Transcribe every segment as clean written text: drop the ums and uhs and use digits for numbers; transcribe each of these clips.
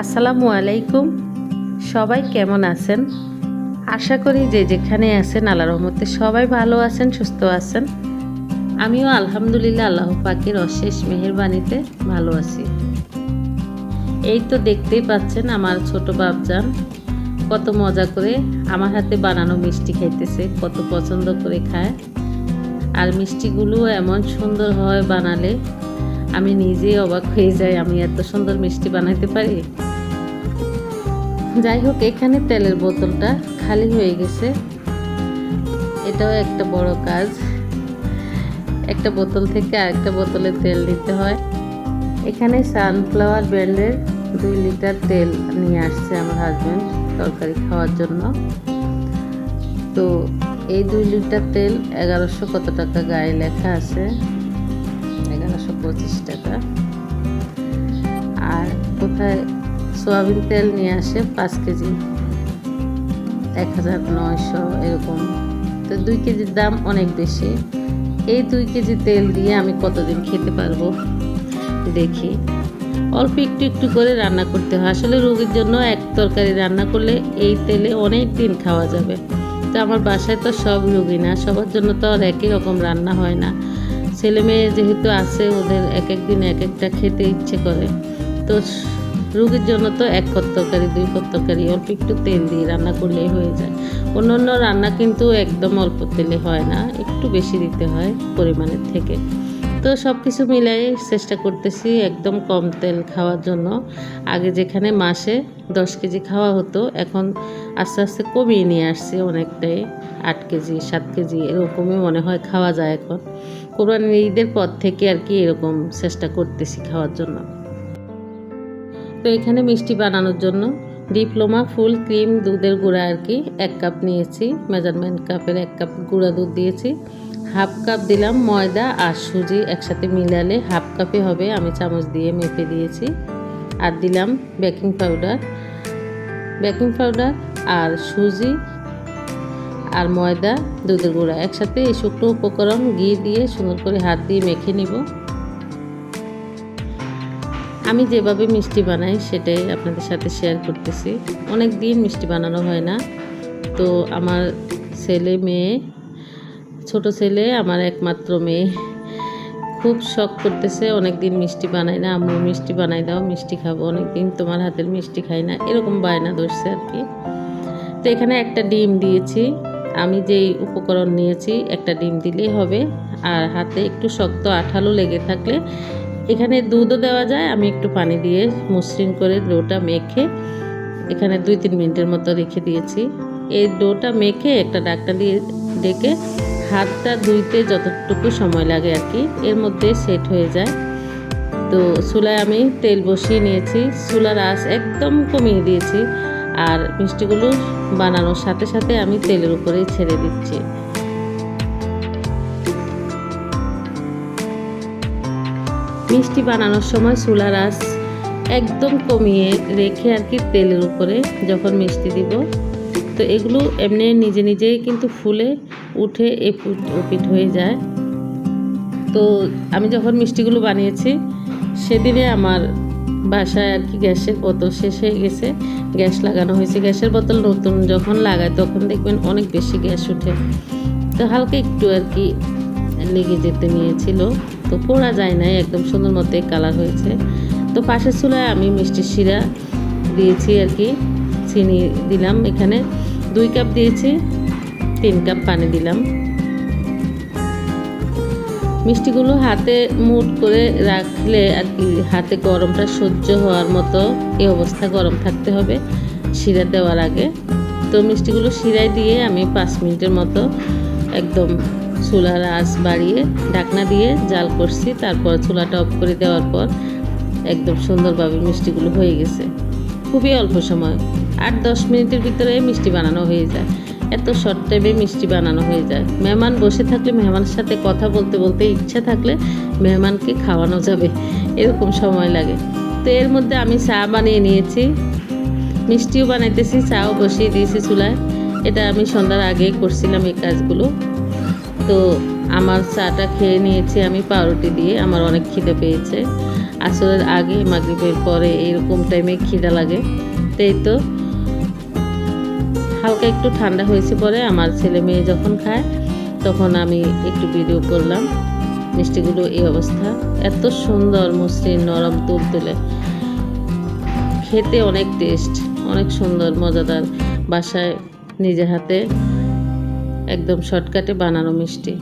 আসসালামু আলাইকুম। সবাই কেমন আছেন? আশা করি যে যেখানে আছেন আল্লাহর রহমতে সবাই ভালো আছেন, সুস্থ আছেন। আমিও আলহামদুলিল্লাহ আল্লাহ পাকের অশেষ মেহেরবানিতে ভালো আছি। এই তো দেখতেই পাচ্ছেন আমার ছোট বাপজান কত মজা করে আমার হাতে বানানো মিষ্টি খাইতেছে, কত পছন্দ করে খায়। আর মিষ্টিগুলো এমন সুন্দর হয় বানালে আমি নিজেই অবাক হয়ে যাই, আমি এত সুন্দর মিষ্টি বানাইতে পারি। যাই হোক, এখানে তেলের বোতলটা খালি হয়ে গেছে, এটাও একটা বড় কাজ। একটা বোতল থেকে আরেকটা বোতলে তেল দিতে হয়। এখানে সানফ্লাওয়ার ব্র্যান্ডের 2 লিটার তেল নিয়ে আসছে আমার হাজব্যান্ড তরকারি খাওয়ার জন্য। তো এই 2 লিটার তেল 1100 কত টাকা গায়ে লেখা আছে, 1125 টাকা। আর কোথায় সয়াবিন তেল নিয়ে আসে 5 কেজি, 1900 এরকম। তো 2 কেজির দাম অনেক বেশি। এই 2 কেজি তেল দিয়ে আমি কতদিন খেতে পারবো দেখি। অল্প একটু একটু করে রান্না করতে হয়। আসলে রোগীর জন্য এক তরকারি রান্না করলে এই তেলে অনেক দিন খাওয়া যাবে। তো আমার বাসায় তো সব রোগী না, সবার জন্য তো আর একই রকম রান্না হয় না। ছেলে মেয়ে যেহেতু আছে, ওদের এক এক দিন এক একটা খেতে ইচ্ছে করে। তো রোগীর জন্য তো 1 পদ তরকারি 2 পদ তরকারি অল্প একটু তেল দিয়ে রান্না করলেই হয়ে যায়। অন্য রান্না কিন্তু একদম অল্প তেলে হয় না, একটু বেশি দিতে হয় পরিমাণের থেকে। তো সব কিছু মিলাই চেষ্টা করতেছি একদম কম তেল খাওয়ার জন্য। আগে যেখানে মাসে 10 কেজি খাওয়া হতো, এখন আস্তে আস্তে কমিয়ে নিয়ে আসছি অনেকটাই। 8 কেজি 7 কেজি এরকমই মনে হয় খাওয়া যায় এখন। কোরবানির ঈদের পর থেকে আর কি এরকম চেষ্টা করতেছি খাওয়ার জন্য। তো এখানে মিষ্টি বানানোর জন্য ডিপ্লোমা ফুল ক্রিম দুধের গুঁড়া আর কি 1 কাপ নিয়েছি। মেজারমেন্ট কাপের 1 কাপ গুঁড়া দুধ দিয়েছি। 1/2 কাপ দিলাম ময়দা আর সুজি একসাথে মিলালে 1/2 কাপে হবে, আমি চামচ দিয়ে মেপে দিয়েছি। আর দিলাম বেকিং পাউডার আর সুজি আর ময়দা দুধের গুঁড়া একসাথে এই শুকনো উপকরণ ঘি দিয়ে সুন্দর করে হাত দিয়ে মেখে নিব। আমি যেভাবে মিষ্টি বানাই সেটাই আপনাদের সাথে শেয়ার করতেছি। অনেক দিন মিষ্টি বানানো হয় না। তো আমার ছেলে মেয়ে, ছোট ছেলে আমার একমাত্র মেয়ে, খুব শখ করতেছে অনেক দিন মিষ্টি বানাই না, আম্মু মিষ্টি বানাই দাও, মিষ্টি খাবো, অনেক দিন তোমার হাতের মিষ্টি খাই না, এরকম বায়না ধরছে আর কি। তো এখানে একটা ডিম দিয়েছি। আমি যেই উপকরণ নিয়েছি একটা ডিম দিলেই হবে। আর হাতে একটু শক্ত আঠালো লেগে থাকলে এখানে দুধও দেওয়া যায়। আমি একটু পানি দিয়ে মসৃণ করে ডোটা মেখে এখানে 2-3 মিনিটের মতো রেখে দিয়েছি। এই ডোটা মেখে একটা ডাক্তার দিয়ে ডেকে হাতটা ধুইতে যতটুকু সময় লাগে আর কি, এর মধ্যে সেট হয়ে যায়। তো চুলায় আমি তেল বসিয়ে নিয়েছি, চুলার আঁচ একদম কমিয়ে দিয়েছি। আর মিষ্টিগুলো বানানোর সাথে সাথে আমি তেলের উপরেই ছেড়ে দিচ্ছি। মিষ্টি বানানোর সময় চুলার আঁচ একদম কমিয়ে রেখে আর কি তেলের উপরে যখন মিষ্টি দিব, তো এগুলো এমনি নিজে নিজেই কিন্তু ফুলে উঠে এপিট ওপিট হয়ে যায়। তো আমি যখন মিষ্টিগুলো বানিয়েছি সেদিনে আমার বাসায় আর কি গ্যাসের বোতল শেষ হয়ে গেছে, গ্যাস লাগানো হয়েছে। গ্যাসের বোতল নতুন যখন লাগায় তখন দেখবেন অনেক বেশি গ্যাস ওঠে। তো হালকা একটু আর কি লেগে যেতে নিয়েছিল, তো পোড়া যায় নাই, একদম সুন্দর মতো কালার হয়েছে। তো পাশের চুলায় আমি মিষ্টির শিরা দিয়েছি আর কি, চিনি দিলাম। এখানে 2 কাপ দিয়েছি, 3 কাপ পানি দিলাম। মিষ্টিগুলো হাতে মুঠ করে রাখলে আর কি হাতে গরমটা সহ্য হওয়ার মতো এই অবস্থা গরম থাকতে হবে শিরা দেওয়ার আগে। তো মিষ্টিগুলো শিরায় দিয়ে আমি 5 মিনিটের মতো একদম চুলার আঁচ বাড়িয়ে ঢাকনা দিয়ে জাল করছি। তারপর চুলাটা অফ করে দেওয়ার পর একদম সুন্দরভাবে মিষ্টিগুলো হয়ে গেছে। খুবই অল্প সময়, 8-10 মিনিটের ভিতরে মিষ্টি বানানো হয়ে যায়। এত শর্ট টাইমে মিষ্টি বানানো হয়ে যায়। মেহমান বসে থাকলে মেহমানের সাথে কথা বলতে বলতে ইচ্ছা থাকলে মেহমানকে খাওয়ানো যাবে, এরকম সময় লাগে। তো এর মধ্যে আমি চা বানিয়ে নিয়েছি, মিষ্টিও বানাইতেছি, চাও বসিয়ে দিয়েছি চুলায়। এটা আমি সন্ধ্যার আগেই করছিলাম এই কাজগুলো। তো আমার চাটা খেয়ে নিয়েছি আমি পাউরুটি দিয়ে, আমার অনেক খিদে পেয়েছে। আসরের আগে মাগরিবের পরে এরকম টাইমে খিদা লাগে। তাই তো হালকা একটু ঠান্ডা হয়েছে পরে আমার ছেলে মেয়ে যখন খায় তখন আমি একটু ভিডিও করলাম। মিষ্টিগুলো এই অবস্থা, এত সুন্দর মসৃণ নরম তুলতুলে, খেতে অনেক টেস্ট, অনেক সুন্দর মজাদার। বাসায় নিজের হাতে একদম শর্টকাটে বানানো মিষ্টি।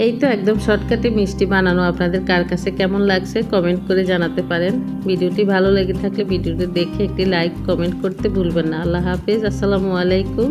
এই তো একদম শর্টকাটে মিষ্টি বানানো আপনাদের কার কাছে কেমন লাগছে কমেন্ট করে জানাতে পারেন। ভিডিওটি ভালো লেগে থাকলে ভিডিওটি দেখে একটি লাইক কমেন্ট করতে ভুলবেন না। আল্লাহ হাফেজ, আসসালামু আলাইকুম।